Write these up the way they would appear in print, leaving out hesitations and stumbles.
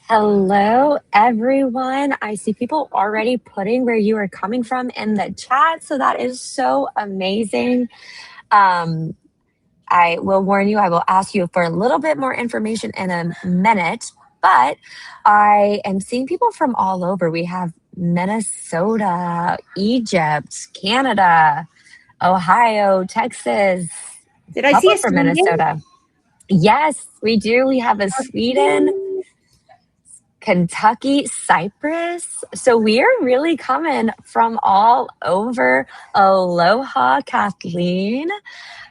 Hello, everyone. I see people already putting where you are coming from in the chat. So that is so amazing. Um, I will warn you, I will ask you for a little bit more information in a minute, but I am seeing people from all over. We have Minnesota, Egypt, Canada, Ohio, Texas, Did a I see couple a from Sweden? Minnesota. Yes, we do. We have a Sweden, Kentucky, Cyprus. So we're really coming from all over. Aloha, Kathleen.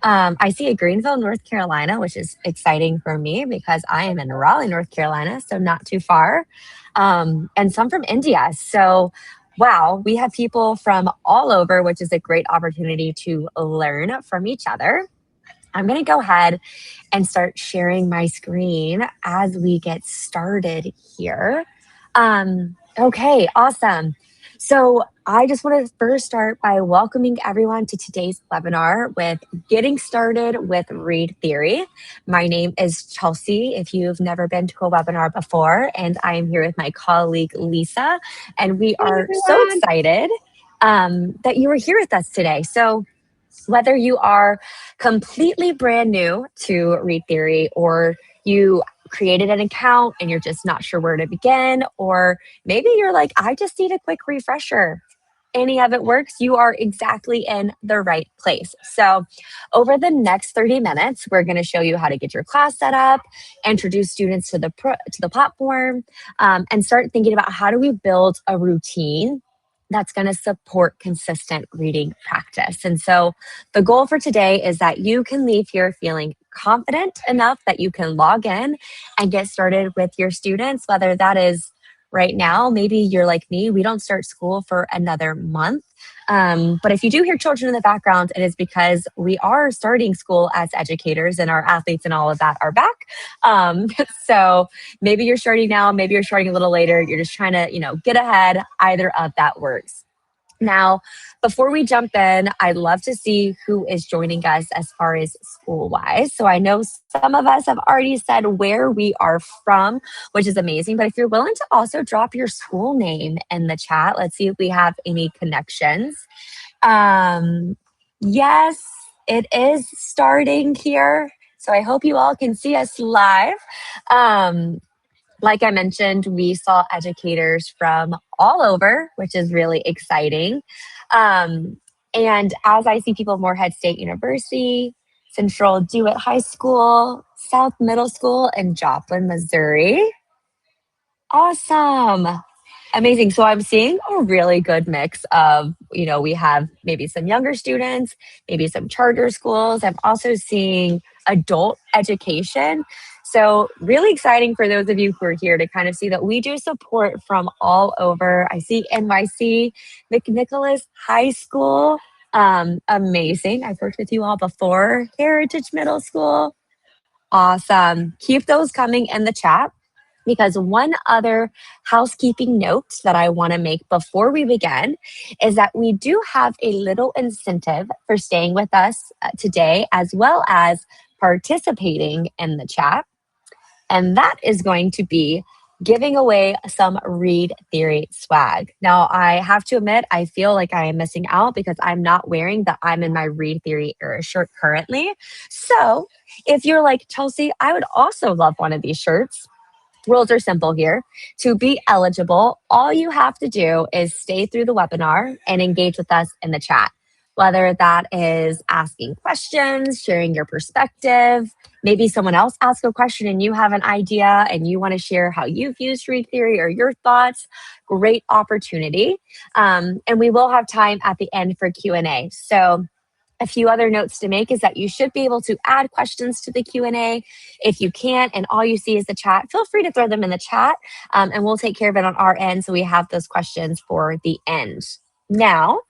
I see a Greenville, North Carolina, which is exciting for me because I am in Raleigh, North Carolina, so not too far. And some from India. So, wow, we have people from all over, which is a great opportunity to learn from each other. I'm going to go ahead and start sharing my screen as we get started here. Okay, awesome. So I just want to first start by welcoming everyone to today's webinar with Getting Started with Read Theory. My name is Chelsea, if you've never been to a webinar before, and I am here with my colleague Lisa, and we are so excited that you are here with us today. So whether you are completely brand new to Read Theory or you created an account and you're just not sure where to begin, or maybe you're like, I just need a quick refresher. Any of it works, you are exactly in the right place. So, over the next 30 minutes, we're going to show you how to get your class set up, introduce students to the platform, and start thinking about how do we build a routine that's going to support consistent reading practice. And so, the goal for today is that you can leave here feeling confident enough that you can log in and get started with your students, whether that is right now, maybe you're like me, we don't start school for another month. But if you do hear children in the background, it is because we are starting school as educators and our athletes and all of that are back. Um, so maybe you're starting now, maybe you're starting a little later. You're just trying to, get ahead. Either of that works. Now, before we jump in, I'd love to see who is joining us as far as school wise. So I know some of us have already said where we are from, which is amazing. But if you're willing to also drop your school name in the chat, let's see if we have any connections. Yes, it is starting here. So I hope you all can see us live. Um, like I mentioned, we saw educators from all over, which is really exciting. Um, and as I see people, Morehead State University, Central Dewitt High School, South Middle School, and Joplin, Missouri. Awesome. Amazing. So I'm seeing a really good mix of, we have maybe some younger students, maybe some charter schools. I'm also seeing adult education. So really exciting for those of you who are here to kind of see that we do support from all over. I see NYC, McNicholas High School. Amazing. I've worked with you all before. Heritage Middle School. Awesome. Keep those coming in the chat. Because one other housekeeping note that I want to make before we begin is that we do have a little incentive for staying with us today, as well as participating in the chat. And that is going to be giving away some Read Theory swag. Now, I have to admit, I feel like I am missing out because I'm not wearing the I'm in my Read Theory era shirt currently. So if you're like, Chelsea, I would also love one of these shirts. Rules are simple here. To be eligible, all you have to do is stay through the webinar and engage with us in the chat. Whether that is asking questions, sharing your perspective, maybe someone else asks a question and you have an idea and you want to share how you've used Read Theory or your thoughts, great opportunity. And we will have time at the end for Q&A. So a few other notes to make is that you should be able to add questions to the Q&A. If you can't and all you see is the chat, feel free to throw them in the chat and we'll take care of it on our end so we have those questions for the end. Now,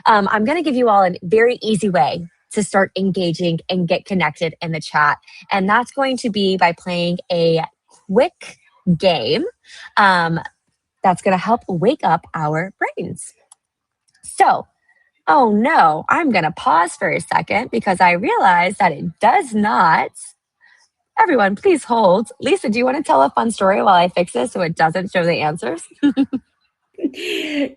I'm going to give you all a very easy way to start engaging and get connected in the chat. And that's going to be by playing a quick game that's going to help wake up our brains. So, oh no, I'm going to pause for a second because I realize that it does not Everyone, please hold. Lisa, do you want to tell a fun story while I fix this so it doesn't show the answers?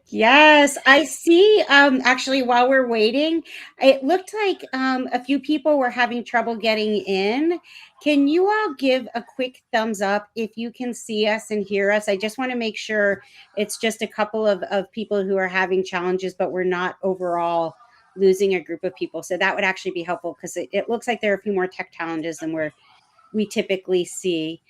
Yes, I see. Actually, while we're waiting, it looked like a few people were having trouble getting in. Can you all give a quick thumbs up if you can see us and hear us? I just want to make sure it's just a couple of people who are having challenges, but we're not overall losing a group of people. So that would actually be helpful because it looks like there are a few more tech challenges than we typically see.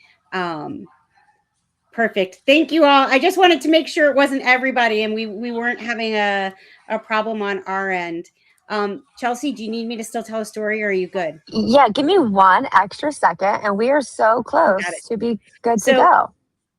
Perfect. Thank you all. I just wanted to make sure it wasn't everybody and we weren't having a problem on our end. Chelsea, do you need me to still tell a story or are you good? Yeah, give me one extra second, and we are so You got it. close to be good to So go.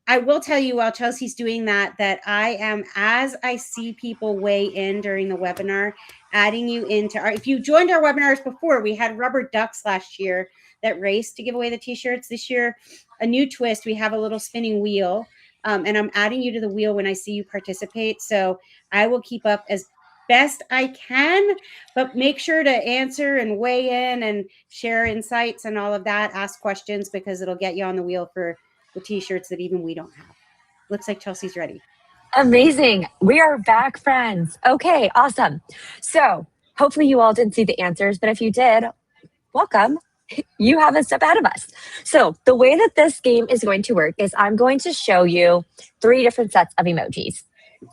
I will tell you while Chelsea's doing that, that I am, as I see people weigh in during the webinar, adding you into our, if you joined our webinars before, we had rubber ducks last year that raced to give away the t-shirts. This year, a new twist, we have a little spinning wheel, and I'm adding you to the wheel when I see you participate. So I will keep up as best I can, but make sure to answer and weigh in and share insights and all of that, ask questions, because it'll get you on the wheel for the t-shirts that even we don't have. Looks like Chelsea's ready. Amazing. We are back, friends. Okay, awesome. So, hopefully, you all didn't see the answers, but if you did, welcome. You have a step ahead of us. So, the way that this game is going to work is I'm going to show you 3 different sets of emojis.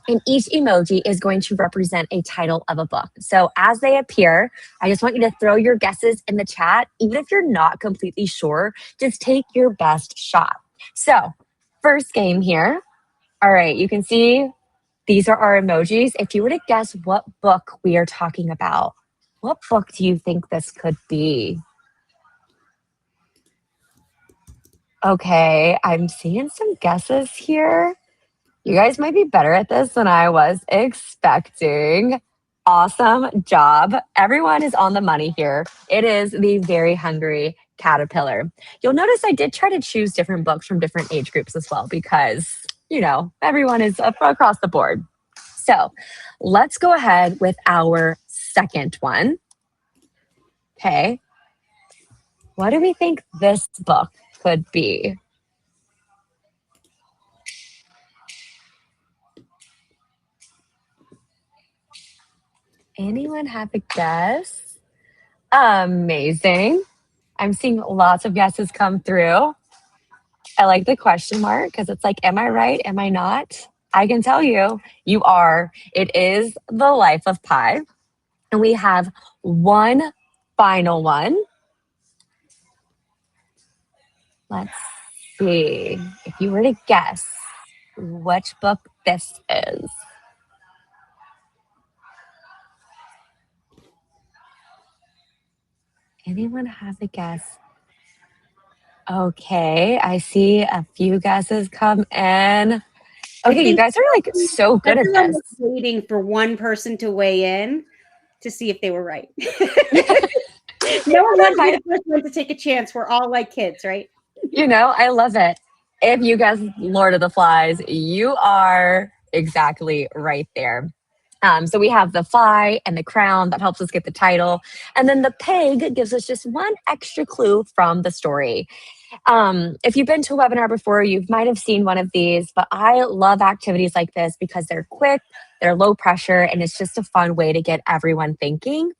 And each emoji is going to represent a title of a book. So, as they appear, I just want you to throw your guesses in the chat. Even if you're not completely sure, just take your best shot. So, first game here. All right, you can see these are our emojis. If you were to guess what book we are talking about, what book do you think this could be? Okay, I'm seeing some guesses here. You guys might be better at this than I was expecting. Awesome job. Everyone is on the money here. It is The Very Hungry Caterpillar. You'll notice I did try to choose different books from different age groups as well because, everyone is across the board. So let's go ahead with our second one. Okay. What do we think this book could be? Anyone have a guess? Amazing. I'm seeing lots of guesses come through. I like the question mark because it's like, am I right? Am I not? I can tell you, you are. It is The Life of Pi. And we have one final one. Let's see. If you were to guess which book this is. Anyone have a guess? Okay, I see a few guesses come in. Okay, you guys are like so good at Everyone this. was waiting for one person to weigh in to see if they were right. No one wanted to be the first one to take a chance. We're all like kids, right? I love it. If you guess Lord of the Flies, you are exactly right there. So we have the fly and the crown that helps us get the title. And then the pig gives us just one extra clue from the story. If you've been to a webinar before, you might have seen one of these, but I love activities like this because they're quick, they're low pressure, and it's just a fun way to get everyone thinking.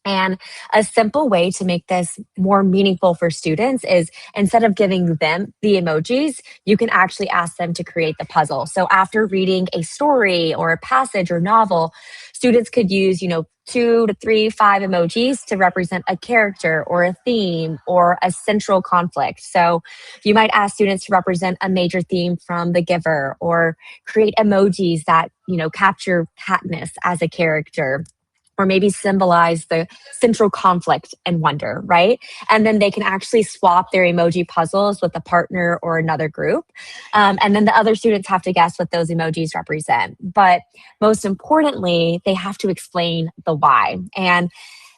And a simple way to make this more meaningful for students is instead of giving them the emojis, you can actually ask them to create the puzzle. So after reading a story or a passage or novel, students could use, 2 to 3, 5 emojis to represent a character or a theme or a central conflict. So you might ask students to represent a major theme from The Giver or create emojis that, capture Katniss as a character or maybe symbolize the central conflict and wonder, right? And then they can actually swap their emoji puzzles with a partner or another group. And then the other students have to guess what those emojis represent. But most importantly, they have to explain the why. And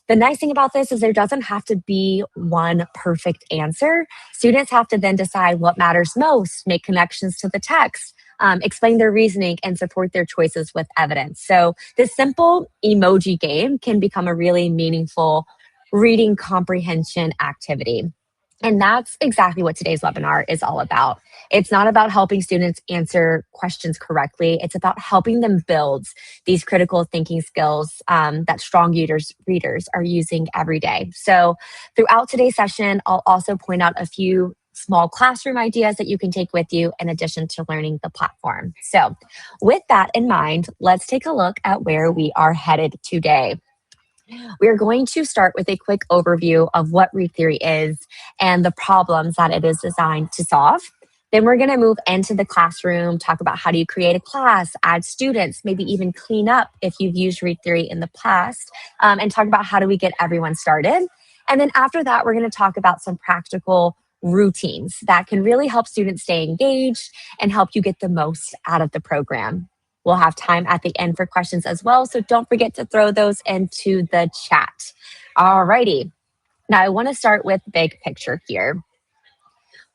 the nice thing about this is there doesn't have to be one perfect answer. Students have to then decide what matters most, make connections to the text, explain their reasoning, and support their choices with evidence. So this simple emoji game can become a really meaningful reading comprehension activity. And that's exactly what today's webinar is all about. It's not about helping students answer questions correctly. It's about helping them build these critical thinking skills that strong readers are using every day. So throughout today's session, I'll also point out a few small classroom ideas that you can take with you in addition to learning the platform. So with that in mind, let's take a look at where we are headed today. We're going to start with a quick overview of what Read Theory is and the problems that it is designed to solve. Then we're going to move into the classroom, talk about how do you create a class, add students, maybe even clean up if you've used Read Theory in the past, and talk about how do we get everyone started. And then after that, we're going to talk about some practical routines that can really help students stay engaged and help you get the most out of the program. We'll have time at the end for questions as well, so don't forget to throw those into the chat. Alrighty. Now I want to start with big picture here.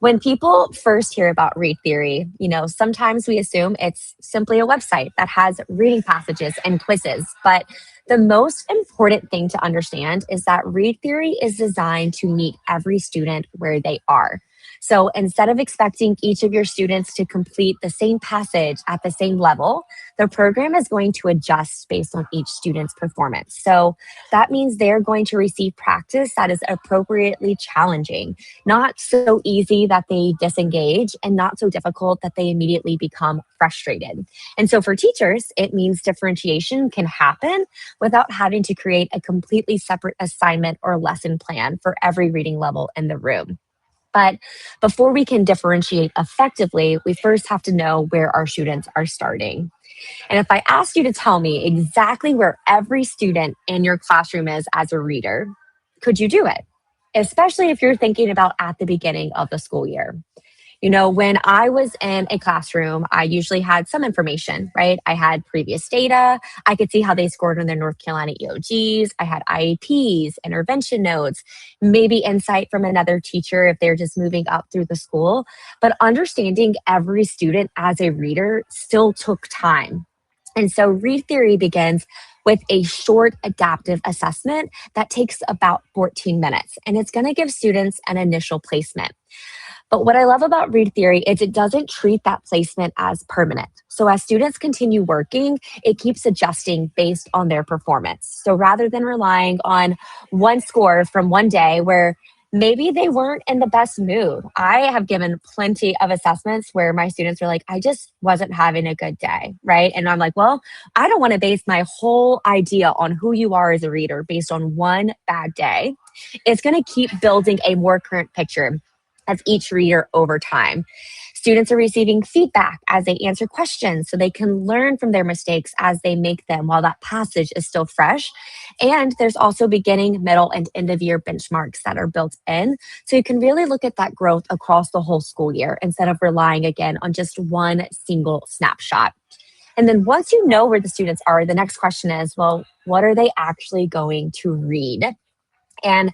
When people first hear about Read Theory, sometimes we assume it's simply a website that has reading passages and quizzes. But the most important thing to understand is that Read Theory is designed to meet every student where they are. So instead of expecting each of your students to complete the same passage at the same level, the program is going to adjust based on each student's performance. So that means they're going to receive practice that is appropriately challenging, not so easy that they disengage, and not so difficult that they immediately become frustrated. And so for teachers, it means differentiation can happen without having to create a completely separate assignment or lesson plan for every reading level in the room. But before we can differentiate effectively, we first have to know where our students are starting. And if I asked you to tell me exactly where every student in your classroom is as a reader, could you do it? Especially if you're thinking about at the beginning of the school year. When I was in a classroom, I usually had some information, right? I had previous data. I could see how they scored on their North Carolina EOGs. I had IEPs, intervention notes, maybe insight from another teacher if they're just moving up through the school. But understanding every student as a reader still took time. And so Read Theory begins with a short adaptive assessment that takes about 14 minutes, and it's going to give students an initial placement. But what I love about Read Theory is it doesn't treat that placement as permanent. So as students continue working, it keeps adjusting based on their performance. So rather than relying on one score from one day where maybe they weren't in the best mood. I have given plenty of assessments where my students are like, I just wasn't having a good day, right? And I'm like, well, I don't want to base my whole idea on who you are as a reader based on one bad day. It's going to keep building a more current picture of each reader over time. Students are receiving feedback as they answer questions so they can learn from their mistakes as they make them while that passage is still fresh. And there's also beginning, middle, and end of year benchmarks that are built in. So you can really look at that growth across the whole school year instead of relying again on just one single snapshot. And then once you know where the students are, the next question is, well, what are they actually going to read? And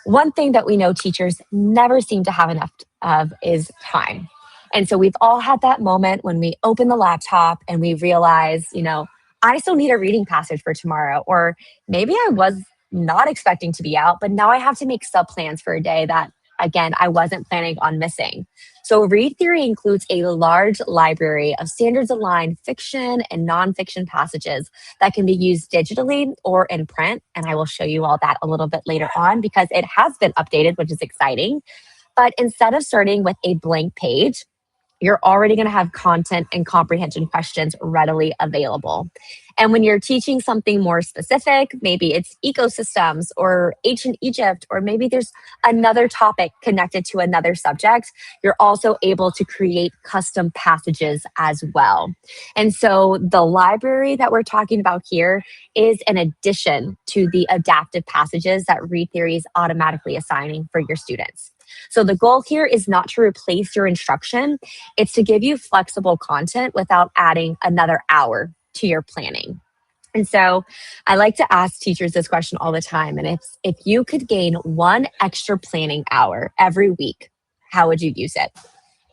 one thing that we know teachers never seem to have enough of is time. And so we've all had that moment when we open the laptop and we realize, I still need a reading passage for tomorrow. Or maybe I was not expecting to be out, but now I have to make sub plans for a day that, again, I wasn't planning on missing. So Read Theory includes a large library of standards aligned fiction and nonfiction passages that can be used digitally or in print. And I will show you all that a little bit later on because it has been updated, which is exciting. But instead of starting with a blank page, you're already going to have content and comprehension questions readily available. And when you're teaching something more specific, maybe it's ecosystems or ancient Egypt, or maybe there's another topic connected to another subject, you're also able to create custom passages as well. And so the library that we're talking about here is an addition to the adaptive passages that Read Theory is automatically assigning for your students. So the goal here is not to replace your instruction. It's to give you flexible content without adding another hour to your planning. And so I like to ask teachers this question all the time. And if you could gain one extra planning hour every week, how would you use it?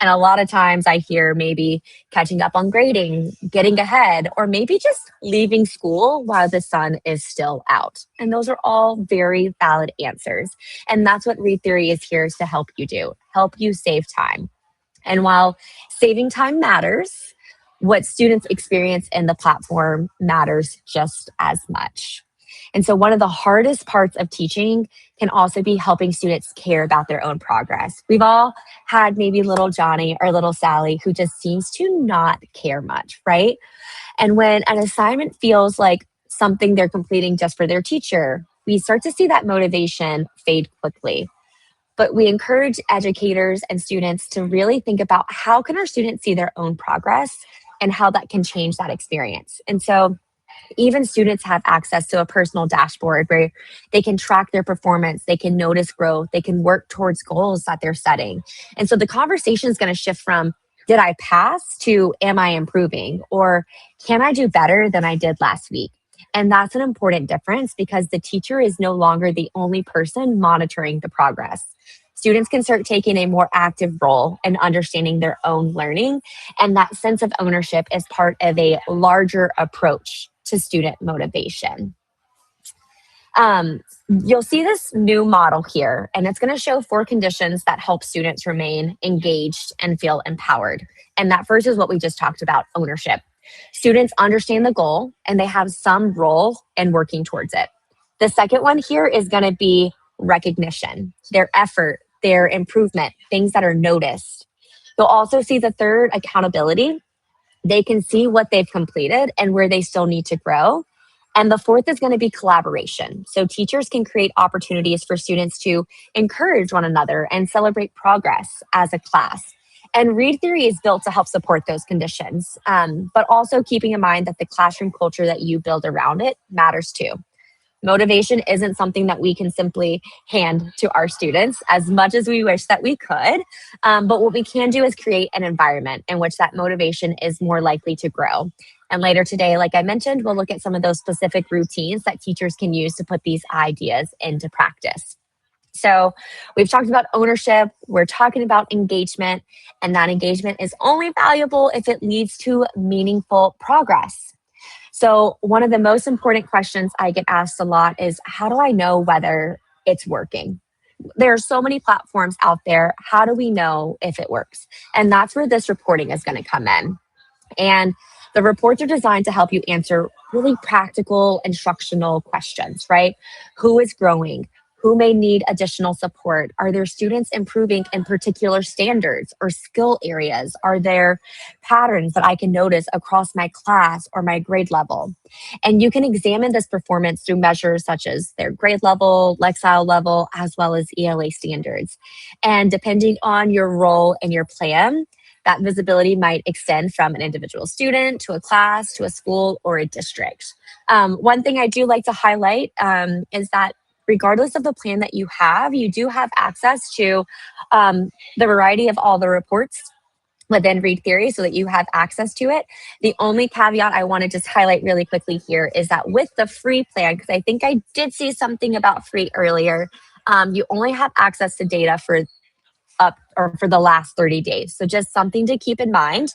And a lot of times I hear maybe catching up on grading, getting ahead, or maybe just leaving school while the sun is still out. And those are all very valid answers. And that's what Read Theory is here to help you do, help you save time. And while saving time matters, what students experience in the platform matters just as much. And so, one of the hardest parts of teaching can also be helping students care about their own progress. We've all had maybe little Johnny or little Sally who just seems to not care much, right? And when an assignment feels like something they're completing just for their teacher, we start to see that motivation fade quickly. But we encourage educators and students to really think about how can our students see their own progress and how that can change that experience. And so even students have access to a personal dashboard where they can track their performance, they can notice growth, they can work towards goals that they're setting. And so the conversation is going to shift from did I pass to am I improving, or can I do better than I did last week? And that's an important difference because the teacher is no longer the only person monitoring the progress. Students can start taking a more active role in understanding their own learning, and that sense of ownership is part of a larger approach to student motivation. You'll see this new model here, and it's going to show 4 conditions that help students remain engaged and feel empowered. And that first is what we just talked about, ownership. Students understand the goal and they have some role in working towards it. The second one here is going to be recognition, their effort, their improvement, things that are noticed. You'll also see the third, accountability. They can see what they've completed and where they still need to grow. And the fourth is going to be collaboration. So teachers can create opportunities for students to encourage one another and celebrate progress as a class. And Read Theory is built to help support those conditions, but also keeping in mind that the classroom culture that you build around it matters too. Motivation isn't something that we can simply hand to our students as much as we wish that we could. But what we can do is create an environment in which that motivation is more likely to grow. And later today, like I mentioned, we'll look at some of those specific routines that teachers can use to put these ideas into practice. So we've talked about ownership, we're talking about engagement, and that engagement is only valuable if it leads to meaningful progress. So, one of the most important questions I get asked a lot is how do I know whether it's working? There are so many platforms out there. How do we know if it works? And that's where this reporting is going to come in. And the reports are designed to help you answer really practical instructional questions, right? Who is growing? Who may need additional support? Are there students improving in particular standards or skill areas? Are there patterns that I can notice across my class or my grade level? And you can examine this performance through measures such as their grade level, Lexile level, as well as ELA standards. And depending on your role and your plan, that visibility might extend from an individual student to a class, to a school, or a district. One thing I do like to highlight is that regardless of the plan that you do have access to the variety of all the reports within Read Theory so that you have access to it. The only caveat I want to just highlight really quickly here is that with the free plan, because I think I did see something about free earlier, you only have access to data for up or for the last 30 days. So just something to keep in mind,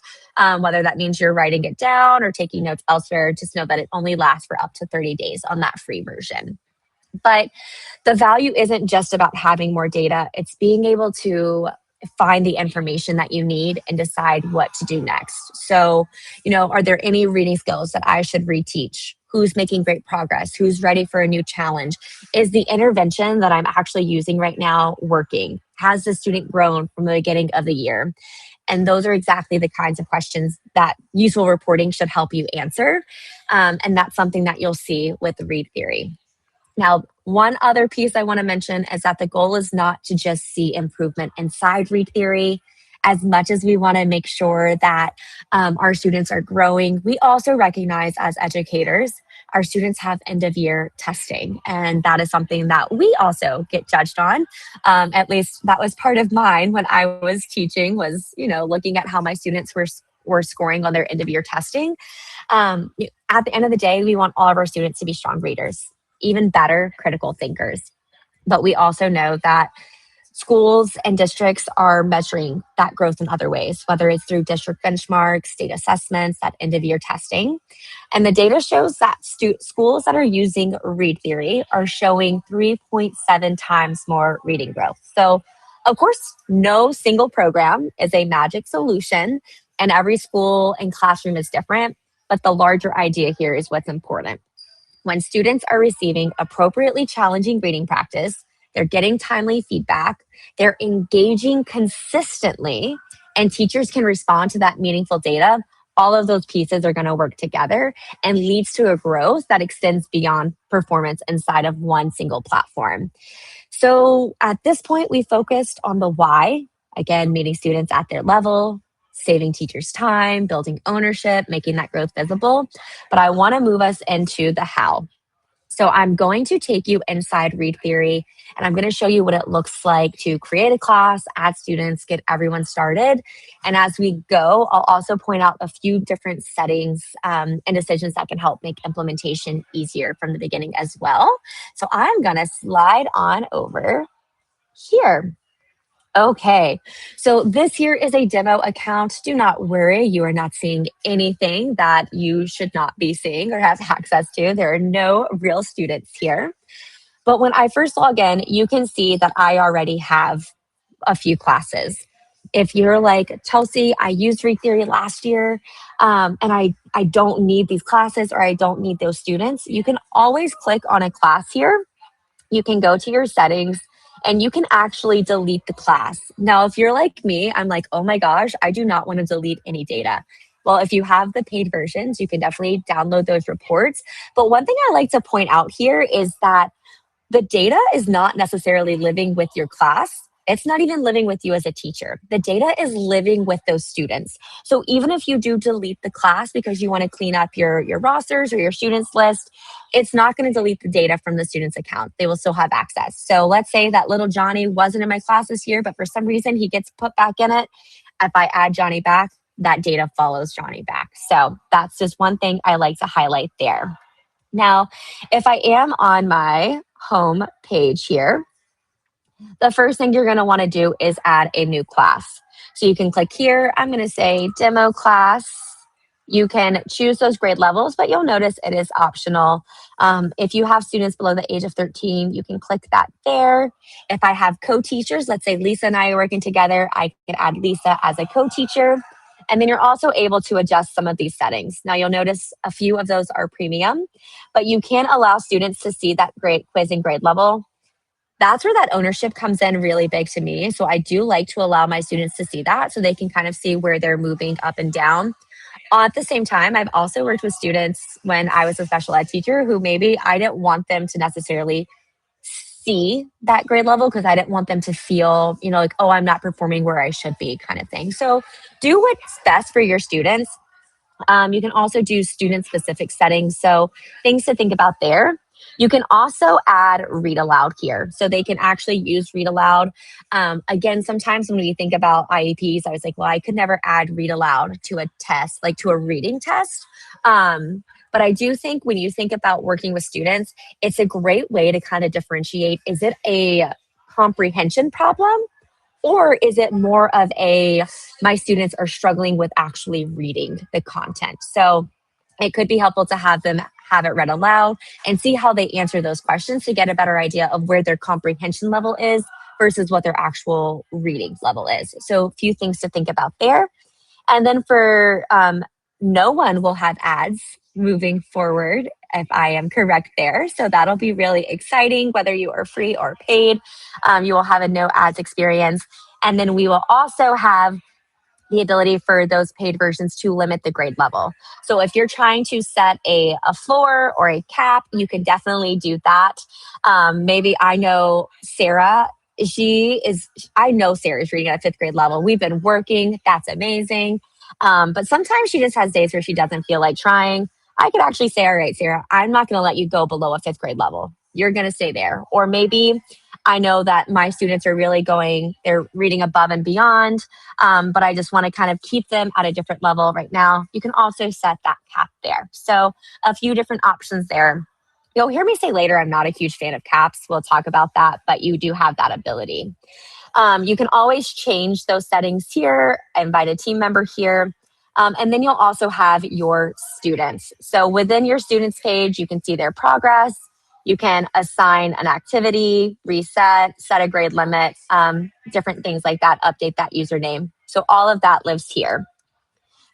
whether that means you're writing it down or taking notes elsewhere, just know that it only lasts for up to 30 days on that free version. But the value isn't just about having more data, it's being able to find the information that you need and decide what to do next. So, are there any reading skills that I should reteach? Who's making great progress? Who's ready for a new challenge? Is the intervention that I'm actually using right now working? Has the student grown from the beginning of the year? And those are exactly the kinds of questions that useful reporting should help you answer. And that's something that you'll see with Read Theory. Now, one other piece I want to mention is that the goal is not to just see improvement inside Read Theory. As much as we want to make sure that our students are growing, we also recognize as educators, our students have end of year testing. And that is something that we also get judged on. At least that was part of mine when I was teaching was, looking at how my students were scoring on their end of year testing. At the end of the day, we want all of our students to be strong readers, even better critical thinkers. But we also know that schools and districts are measuring that growth in other ways, whether it's through district benchmarks, state assessments, that end of year testing. And the data shows that schools that are using Read Theory are showing 3.7 times more reading growth. So, of course, no single program is a magic solution, and every school and classroom is different. But the larger idea here is what's important. When students are receiving appropriately challenging reading practice, they're getting timely feedback, they're engaging consistently, and teachers can respond to that meaningful data. All of those pieces are going to work together and leads to a growth that extends beyond performance inside of one single platform. So at this point, we focused on the why, again, meeting students at their level, saving teachers time, building ownership, making that growth visible. But I want to move us into the how. So I'm going to take you inside Read Theory, and I'm going to show you what it looks like to create a class, add students, get everyone started. And as we go, I'll also point out a few different settings and decisions that can help make implementation easier from the beginning as well. So I'm going to slide on over here. Okay, so this here is a demo account. Do not worry, you are not seeing anything that you should not be seeing or have access to. There are no real students here. But when I first log in, you can see that I already have a few classes. If you're like, Chelsea, I used Read Theory last year and I don't need these classes or I don't need those students, you can always click on a class here. You can go to your settings and you can actually delete the class. Now, if you're like me, I'm like, oh my gosh, I do not want to delete any data. Well, if you have the paid versions, you can definitely download those reports. But one thing I like to point out here is that the data is not necessarily living with your class. It's not even living with you as a teacher. The data is living with those students. So even if you do delete the class because you want to clean up your rosters or your students list, it's not going to delete the data from the student's account. They will still have access. So let's say that little Johnny wasn't in my class this year, but for some reason he gets put back in it. If I add Johnny back, that data follows Johnny back. So that's just one thing I like to highlight there. Now, if I am on my home page here, the first thing you're going to want to do is add a new class. So you can click here. I'm going to say demo class. You can choose those grade levels, but you'll notice it is optional. If you have students below the age of 13, you can click that there. If I have co-teachers, let's say Lisa and I are working together, I can add Lisa as a co-teacher. And then you're also able to adjust some of these settings. Now you'll notice a few of those are premium, but you can allow students to see that grade quiz and grade level. That's where that ownership comes in really big to me. So I do like to allow my students to see that so they can kind of see where they're moving up and down. At the same time, I've also worked with students when I was a special ed teacher who maybe I didn't want them to necessarily see that grade level because I didn't want them to feel, like, oh, I'm not performing where I should be kind of thing. So do what's best for your students. You can also do student specific settings. So things to think about there. You can also add read aloud here. So they can actually use read aloud. Again, sometimes when we think about IEPs, I was like, well, I could never add read aloud to a test, like to a reading test. But I do think when you think about working with students, it's a great way to kind of differentiate, is it a comprehension problem? Or is it more of my students are struggling with actually reading the content? So it could be helpful to have them have it read aloud and see how they answer those questions to get a better idea of where their comprehension level is versus what their actual reading level is. So a few things to think about there. And then for no one will have ads moving forward, if I am correct there. So that'll be really exciting, whether you are free or paid. You will have a no ads experience. And then we will also have the ability for those paid versions to limit the grade level. So if you're trying to set a floor or a cap, you can definitely do that. Maybe I know Sarah, I know Sarah's reading at a 5th grade level. We've been working. That's amazing. But sometimes she just has days where she doesn't feel like trying. I could actually say, all right, Sarah, I'm not going to let you go below a 5th grade level. You're going to stay there. Or maybe I know that my students are really they're reading above and beyond, but I just want to kind of keep them at a different level right now. You can also set that cap there. So a few different options there. You'll hear me say later, I'm not a huge fan of caps. We'll talk about that, but you do have that ability. You can always change those settings here, invite a team member here. And then you'll also have your students. So within your students page, you can see their progress. You can assign an activity, reset, set a grade limit, different things like that, update that username. So all of that lives here.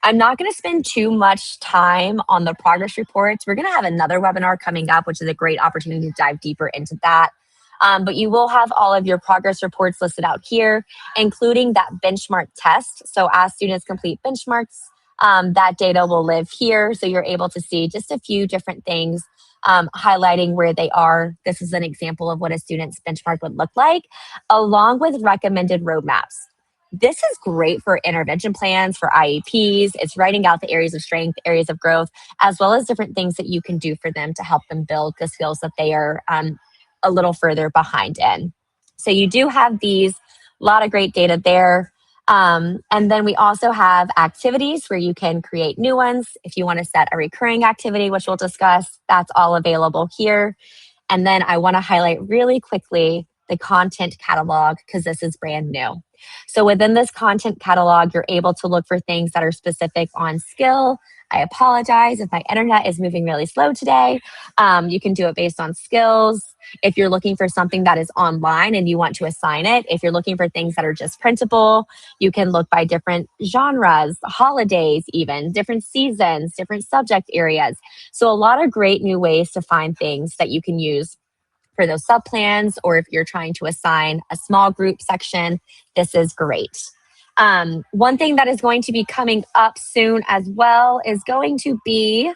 I'm not going to spend too much time on the progress reports. We're going to have another webinar coming up, which is a great opportunity to dive deeper into that. But you will have all of your progress reports listed out here, including that benchmark test. So as students complete benchmarks, that data will live here. So you're able to see just a few different things, highlighting where they are. This is an example of what a student's benchmark would look like, along with recommended roadmaps. This is great for intervention plans, for IEPs. It's writing out the areas of strength, areas of growth, as well as different things that you can do for them to help them build the skills that they are a little further behind in. So you do have these, a lot of great data there. And then we also have activities where you can create new ones. If you want to set a recurring activity, which we'll discuss, that's all available here. And then I want to highlight really quickly the content catalog because this is brand new. So within this content catalog, you're able to look for things that are specific on skill. I apologize if my internet is moving really slow today. You can do it based on skills. If you're looking for something that is online and you want to assign it, if you're looking for things that are just printable, you can look by different genres, holidays even, different seasons, different subject areas. So a lot of great new ways to find things that you can use for those subplans, or if you're trying to assign a small group section, this is great. One thing that is going to be coming up soon as well is going to be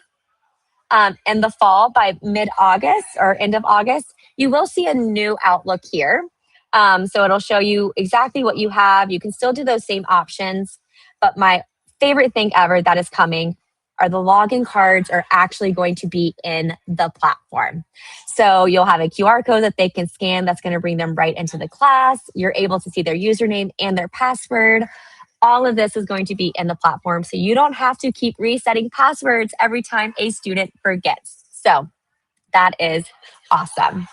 in the fall by mid-August or end of August, you will see a new Outlook here. So it'll show you exactly what you have. You can still do those same options, but my favorite thing ever that is coming are the login cards are actually going to be in the platform. So you'll have a QR code that they can scan that's going to bring them right into the class. You're able to see their username and their password. All of this is going to be in the platform, so you don't have to keep resetting passwords every time a student forgets. So that is awesome.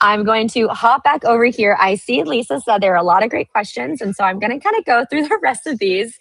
I'm going to hop back over here. I see Lisa said there are a lot of great questions, and so I'm going to kind of go through the rest of these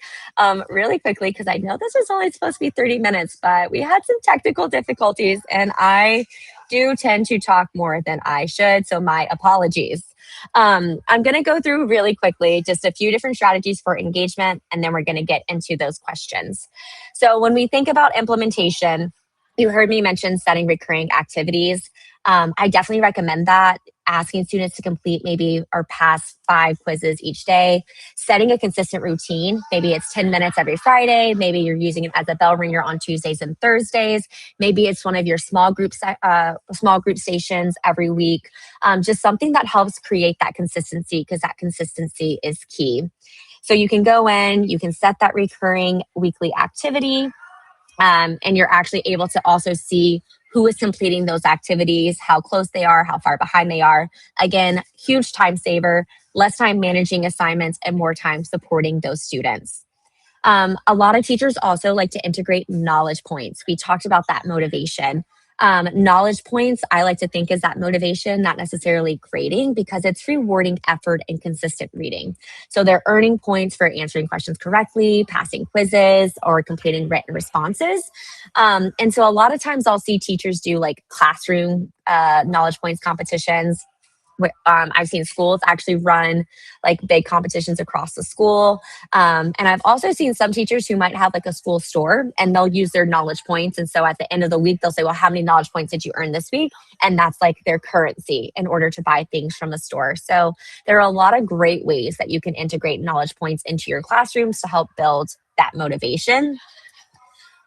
really quickly because I know this was only supposed to be 30 minutes, but we had some technical difficulties, and I do tend to talk more than I should, so my apologies. I'm going to go through really quickly just a few different strategies for engagement, and then we're going to get into those questions. So when we think about implementation, you heard me mention setting recurring activities. I definitely recommend that. Asking students to complete maybe or pass 5 quizzes each day, setting a consistent routine. Maybe it's 10 minutes every Friday. Maybe you're using it as a bell ringer on Tuesdays and Thursdays. Maybe it's one of your small group stations every week. Just something that helps create that consistency because that consistency is key. So you can go in, you can set that recurring weekly activity, and you're actually able to also see who is completing those activities, how close they are, how far behind they are. Again, huge time saver, less time managing assignments and more time supporting those students. A lot of teachers also like to integrate knowledge points. We talked about that motivation. Knowledge points, I like to think is that motivation, not necessarily grading, because it's rewarding effort and consistent reading. So they're earning points for answering questions correctly, passing quizzes, or completing written responses. And so a lot of times I'll see teachers do like classroom knowledge points competitions. I've seen schools actually run like big competitions across the school. And I've also seen some teachers who might have like a school store and they'll use their knowledge points. And so at the end of the week, they'll say, well, how many knowledge points did you earn this week? And that's like their currency in order to buy things from the store. So there are a lot of great ways that you can integrate knowledge points into your classrooms to help build that motivation.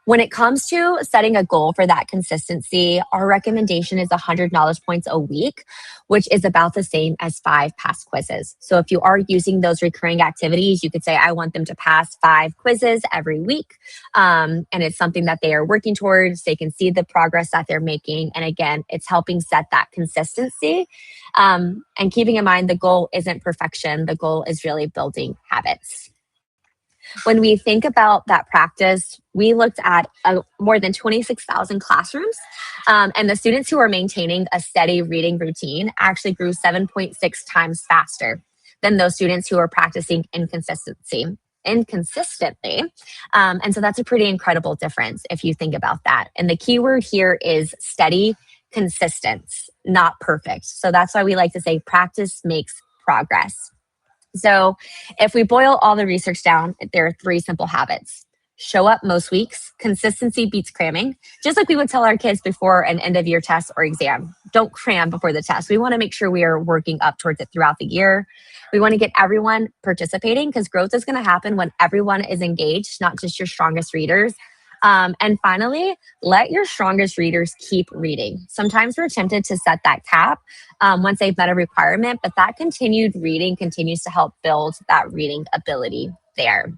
When it comes to setting a goal for that consistency, our recommendation is 100 knowledge points a week, which is about the same as 5 past quizzes. So if you are using those recurring activities, you could say, I want them to pass 5 quizzes every week. And it's something that they are working towards. They can see the progress that they're making. And again, it's helping set that consistency. And keeping in mind, the goal isn't perfection. The goal is really building habits. When we think about that practice, we looked at more than 26,000 classrooms, and the students who are maintaining a steady reading routine actually grew 7.6 times faster. than those students who are practicing inconsistently. And so that's a pretty incredible difference if you think about that. And the key word here is steady, consistent, not perfect. So that's why we like to say practice makes progress. So if we boil all the research down, there are three simple habits. Show up most weeks. Consistency beats cramming. Just like we would tell our kids before an end of year test or exam, don't cram before the test. We want to make sure we are working up towards it throughout the year. We want to get everyone participating because growth is going to happen when everyone is engaged, not just your strongest readers. And finally, let your strongest readers keep reading. Sometimes we're tempted to set that cap once they've met a requirement, but that continued reading continues to help build that reading ability there.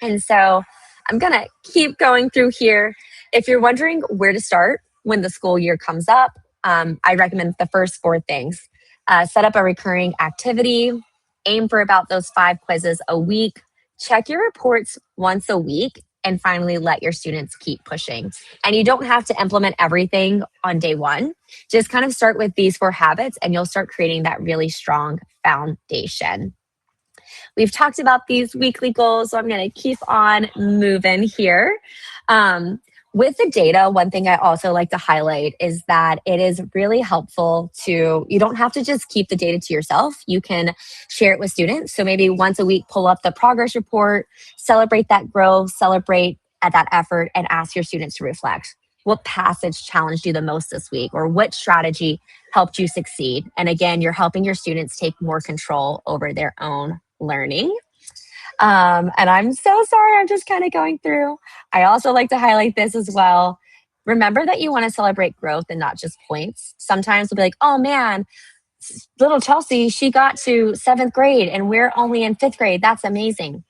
And so I'm going to keep going through here. If you're wondering where to start when the school year comes up, I recommend the first four things. Set up a recurring activity, aim for about those 5 quizzes a week, check your reports once a week, and finally let your students keep pushing. And you don't have to implement everything on day one. Just kind of start with these 4 habits and you'll start creating that really strong foundation. We've talked about these weekly goals, so I'm going to keep on moving here. With the data, one thing I also like to highlight is that it is really helpful you don't have to just keep the data to yourself. You can share it with students. So maybe once a week, pull up the progress report, celebrate that growth, celebrate at that effort, and ask your students to reflect. What passage challenged you the most this week? Or what strategy helped you succeed? And again, you're helping your students take more control over their own learning. And I'm so sorry, I'm just kind of going through. I also like to highlight this as well. Remember that you want to celebrate growth and not just points. Sometimes we'll be like, oh man, little Chelsea, she got to 7th grade and we're only in 5th grade. That's amazing.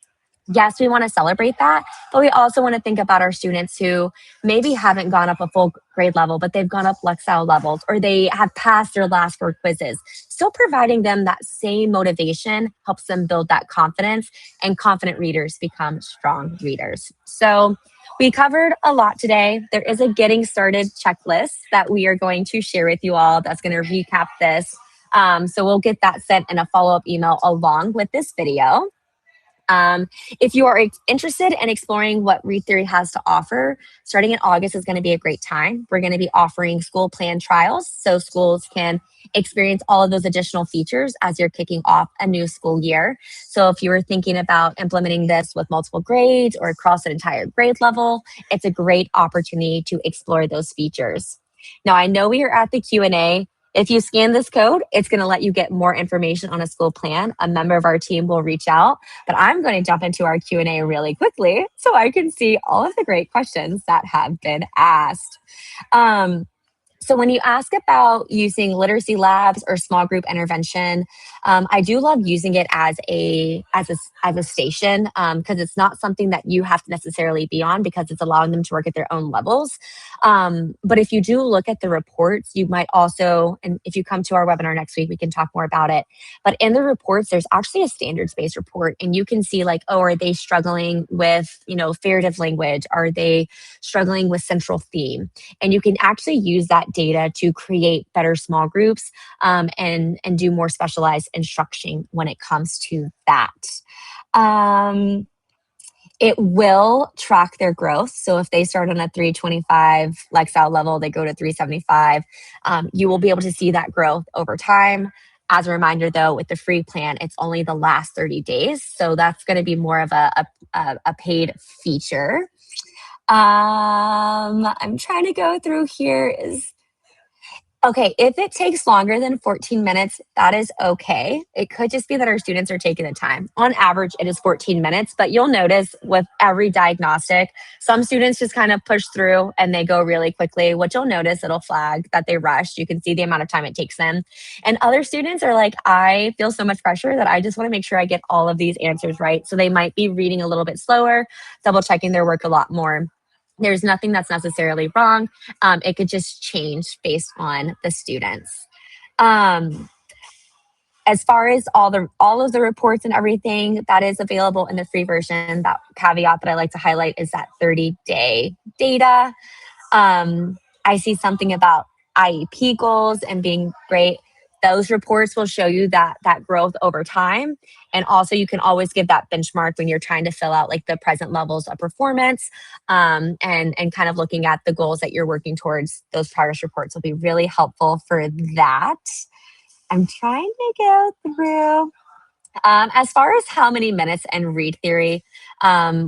Yes, we want to celebrate that, but we also want to think about our students who maybe haven't gone up a full grade level, but they've gone up Lexile levels, or they have passed their last 4 quizzes. Still providing them that same motivation helps them build that confidence, and confident readers become strong readers. So we covered a lot today. There is a getting started checklist that we are going to share with you all that's going to recap this. So we'll get that sent in a follow-up email along with this video. If you are interested in exploring what ReadTheory has to offer, starting in August is going to be a great time. We're going to be offering school plan trials so schools can experience all of those additional features as you're kicking off a new school year. So if you were thinking about implementing this with multiple grades or across an entire grade level, it's a great opportunity to explore those features. Now, I know we are at the Q&A. If you scan this code, it's going to let you get more information on a school plan. A member of our team will reach out, but I'm going to jump into our Q&A really quickly so I can see all of the great questions that have been asked. So when you ask about using literacy labs or small group intervention, I do love using it as a station because it's not something that you have to necessarily be on because it's allowing them to work at their own levels. But if you do look at the reports, you might also, and if you come to our webinar next week, we can talk more about it. But in the reports, there's actually a standards-based report, and you can see like, oh, are they struggling with, figurative language? Are they struggling with central theme? And you can actually use that data to create better small groups and do more specialized instruction when it comes to that. It will track their growth. So if they start on a 325 Lexile level, they go to 375, you will be able to see that growth over time. As a reminder, though, with the free plan, it's only the last 30 days. So that's going to be more of a paid feature. I'm trying to go through here. Okay, if it takes longer than 14 minutes, that is okay. It could just be that our students are taking the time. On average, it is 14 minutes, but you'll notice with every diagnostic, some students just kind of push through and they go really quickly. What you'll notice, it'll flag that they rushed. You can see the amount of time it takes them. And other students are like, I feel so much pressure that I just want to make sure I get all of these answers right. So they might be reading a little bit slower, double checking their work a lot more. There's nothing that's necessarily wrong. It could just change based on the students. As far as all of the reports and everything that is available in the free version, that caveat that I like to highlight is that 30-day data. I see something about IEP goals and being great. Those reports will show you that growth over time. And also you can always give that benchmark when you're trying to fill out like the present levels of performance, and kind of looking at the goals that you're working towards. Those progress reports will be really helpful for that. I'm trying to go through. As far as how many minutes and read theory,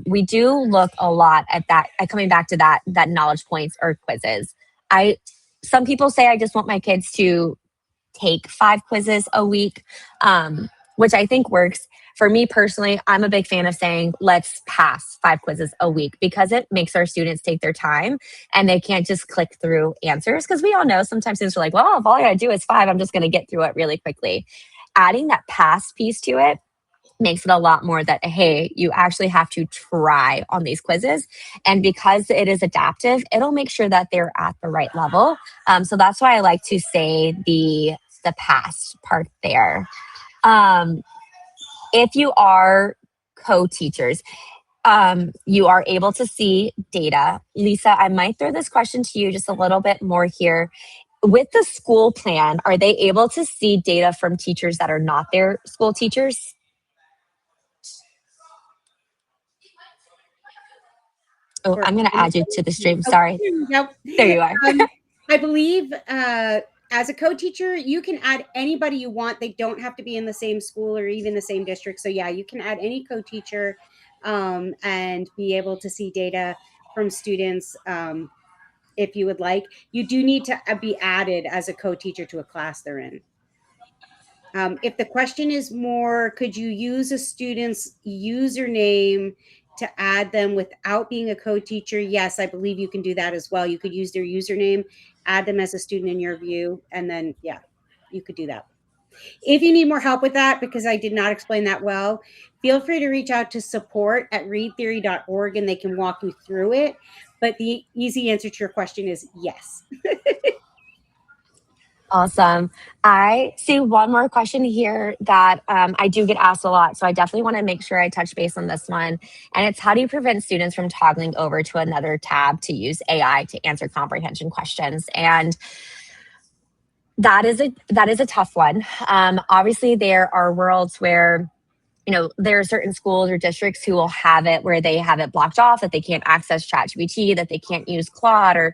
we do look a lot at that. Coming back to that knowledge points or quizzes. I Some people say I just want my kids to take 5 quizzes a week, which I think works. For me personally, I'm a big fan of saying, let's pass 5 quizzes a week because it makes our students take their time and they can't just click through answers. Because we all know sometimes students are like, well, if all I gotta do is 5, I'm just gonna get through it really quickly. Adding that pass piece to it makes it a lot more that, hey, you actually have to try on these quizzes. And because it is adaptive, it'll make sure that they're at the right level. So that's why I like to say the past part there. If you are co-teachers, you are able to see data. Lisa, I might throw this question to you just a little bit more here. With the school plan, are they able to see data from teachers that are not their school teachers? Oh, I'm going to add you to the stream. Sorry. Nope. There you are. I believe as a co-teacher, you can add anybody you want. They don't have to be in the same school or even the same district. So yeah, you can add any co-teacher and be able to see data from students if you would like. You do need to be added as a co-teacher to a class they're in. If the question is more, could you use a student's username to add them without being a co-teacher? Yes, I believe you can do that as well. You could use their username, add them as a student in your view, and then, yeah, you could do that. If you need more help with that, because I did not explain that well, feel free to reach out to support@readtheory.org and they can walk you through it. But the easy answer to your question is yes. Awesome. I see one more question here that I do get asked a lot. So I definitely want to make sure I touch base on this one. And it's, how do you prevent students from toggling over to another tab to use AI to answer comprehension questions? And that is a tough one. Obviously, there are worlds where there are certain schools or districts who will have it where they have it blocked off, that they can't access ChatGPT, that they can't use Claude,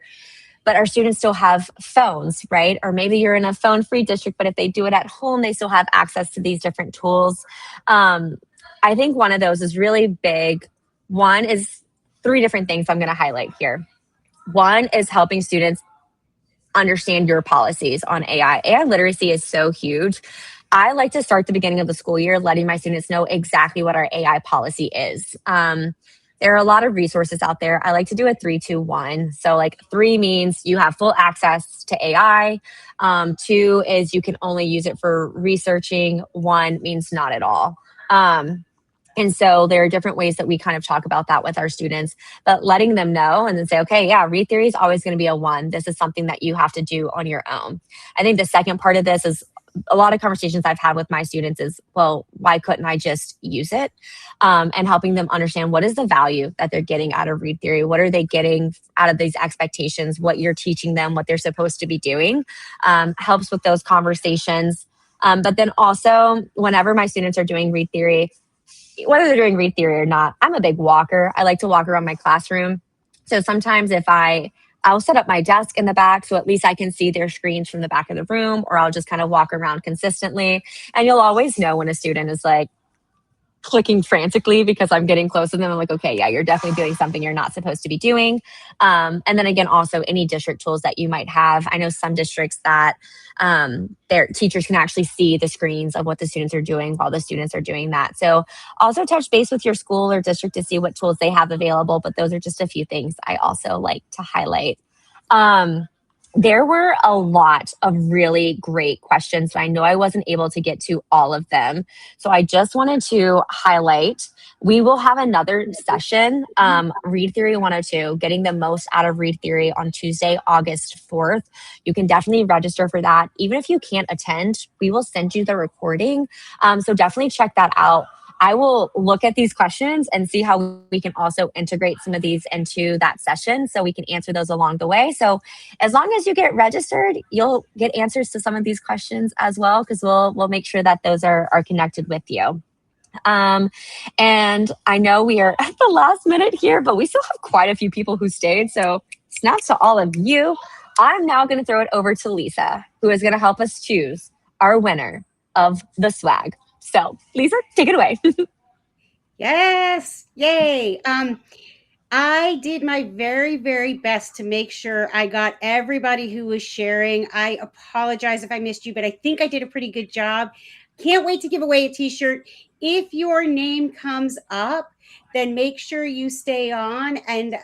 but our students still have phones, right? Or maybe you're in a phone-free district, but if they do it at home, they still have access to these different tools. I think one of those is really big. One is 3 different things I'm going to highlight here. One is helping students understand your policies on AI. AI literacy is so huge. I like to start the beginning of the school year letting my students know exactly what our AI policy is. There are a lot of resources out there. I like to do a 3-2-1. So like 3 means you have full access to AI. 2 is you can only use it for researching. 1 means not at all. And so there are different ways that we kind of talk about that with our students, but letting them know and then say, okay, yeah, read theory is always going to be a 1. This is something that you have to do on your own. I think the second part of this is a lot of conversations I've had with my students is, well, why couldn't I just use it? And helping them understand what is the value that they're getting out of read theory? What are they getting out of these expectations? What you're teaching them, what they're supposed to be doing, helps with those conversations. But then also, whenever my students are doing read theory, whether they're doing read theory or not, I'm a big walker. I like to walk around my classroom. So sometimes I'll set up my desk in the back so at least I can see their screens from the back of the room, or I'll just kind of walk around consistently. And you'll always know when a student is like clicking frantically because I'm getting close to them. I'm like, okay, yeah, you're definitely doing something you're not supposed to be doing. And then again, also any district tools that you might have. I know some districts that their teachers can actually see the screens of what the students are doing while the students are doing that. So also touch base with your school or district to see what tools they have available. But those are just a few things I also like to highlight. There were a lot of really great questions. So I know I wasn't able to get to all of them. So I just wanted to highlight, we will have another session, Read Theory 102, getting the most out of Read Theory on Tuesday, August 4th. You can definitely register for that. Even if you can't attend, we will send you the recording. So definitely check that out. I will look at these questions and see how we can also integrate some of these into that session so we can answer those along the way. So as long as you get registered, you'll get answers to some of these questions as well, because we'll make sure that those are connected with you. Um, and I know we are at the last minute here, but we still have quite a few people who stayed. So snaps to all of you. I'm now going to throw it over to Lisa, who is going to help us choose our winner of the swag. So Lisa, take it away. Yes. Yay. I did my very, very best to make sure I got everybody who was sharing. I apologize if I missed you, but I think I did a pretty good job. Can't wait to give away a t-shirt. If your name comes up, then make sure you stay on and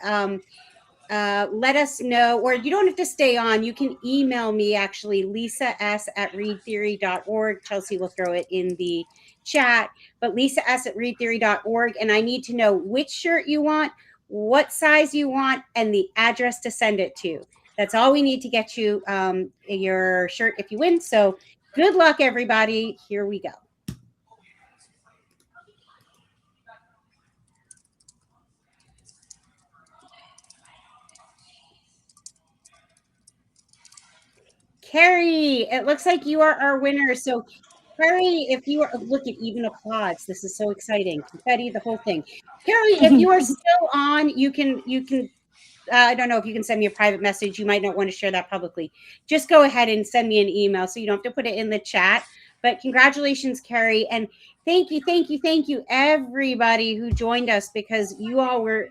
let us know, or you don't have to stay on. You can email me, actually, lisas@readtheory.org. Chelsea will throw it in the chat, but lisas@readtheory.org. And I need to know which shirt you want, what size you want, and the address to send it to. That's all we need to get you your shirt if you win. So good luck, everybody. Here we go. Carrie, it looks like you are our winner. So Carrie, if you are, look at even applause. This is so exciting. Confetti, the whole thing. Carrie, if you are still on, you can, I don't know if you can send me a private message. You might not want to share that publicly. Just go ahead and send me an email so you don't have to put it in the chat. But congratulations, Carrie. And thank you, everybody who joined us, because you all were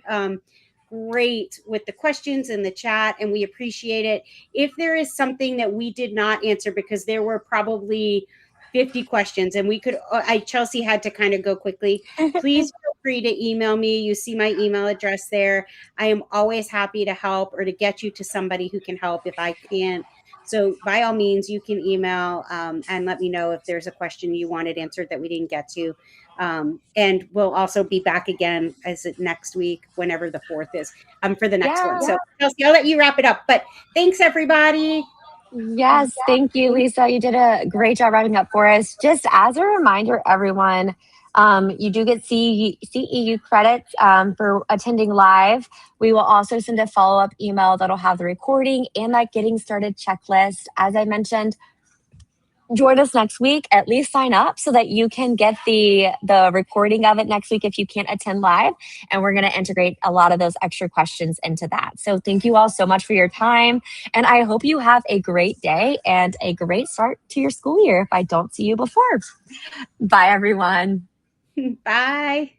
great with the questions in the chat, and we appreciate it. If there is something that we did not answer, because there were probably 50 questions and we could, Chelsea had to kind of go quickly, please feel free to email me. You see my email address there. I am always happy to help or to get you to somebody who can help if I can't. So by all means, you can email and let me know if there's a question you wanted answered that we didn't get to. And we'll also be back again next week, whenever the 4th is, for the next one. So Chelsea, I'll let you wrap it up. But thanks, everybody. Yes, thank you, Lisa. You did a great job wrapping up for us. Just as a reminder, everyone, you do get CEU credits for attending live. We will also send a follow-up email that'll have the recording and that getting started checklist. As I mentioned, join us next week. At least sign up so that you can get the recording of it next week if you can't attend live. And we're going to integrate a lot of those extra questions into that. So thank you all so much for your time. And I hope you have a great day and a great start to your school year if I don't see you before. Bye, everyone. Bye.